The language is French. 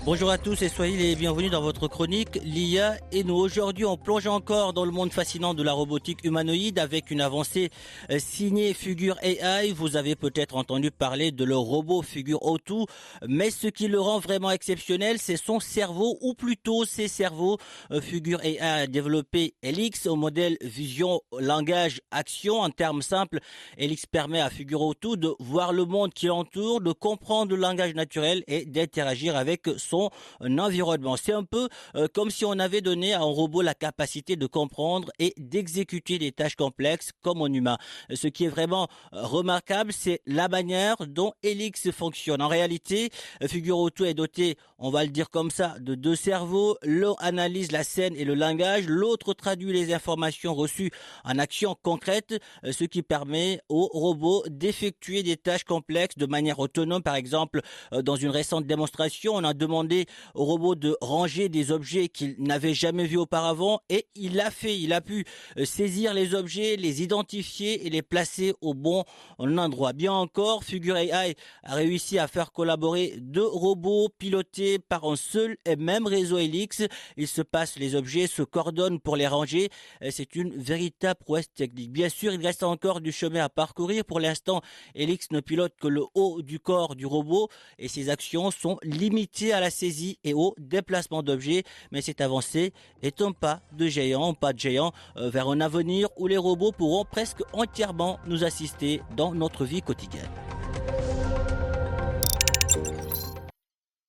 Bonjour à tous et soyez les bienvenus dans votre chronique l'IA et nous. Aujourd'hui, on plonge encore dans le monde fascinant de la robotique humanoïde avec une avancée signée Figure AI. Vous avez peut-être entendu parler de leur robot Figure O2, mais ce qui le rend vraiment exceptionnel, c'est son cerveau, ou plutôt ses cerveaux. Figure AI a développé Helix au modèle vision, langage, action. En termes simples, Helix permet à Figure O2 de voir le monde qui l'entoure, de comprendre le langage naturel et d'interagir avec son environnement. C'est un peu comme si on avait donné à un robot la capacité de comprendre et d'exécuter des tâches complexes comme un humain. Ce qui est vraiment remarquable, c'est la manière dont Helix fonctionne. En réalité, Figure O2 est doté, on va le dire comme ça, de deux cerveaux. L'un analyse la scène et le langage, l'autre traduit les informations reçues en actions concrètes, ce qui permet au robot d'effectuer des tâches complexes de manière autonome. Par exemple, dans une récente démonstration, on a demandé au robot de ranger des objets qu'il n'avait jamais vus auparavant et il l'a fait. Il a pu saisir les objets, les identifier et les placer au bon endroit. Bien encore, Figure AI a réussi à faire collaborer deux robots pilotés par un seul et même réseau Helix. Ils se passent les objets, se coordonnent pour les ranger. C'est une véritable prouesse technique. Bien sûr, il reste encore du chemin à parcourir. Pour l'instant, Helix ne pilote que le haut du corps du robot et ses actions sont limitées à la saisie et au déplacement d'objets, mais cette avancée est un pas de géant, vers un avenir où les robots pourront presque entièrement nous assister dans notre vie quotidienne.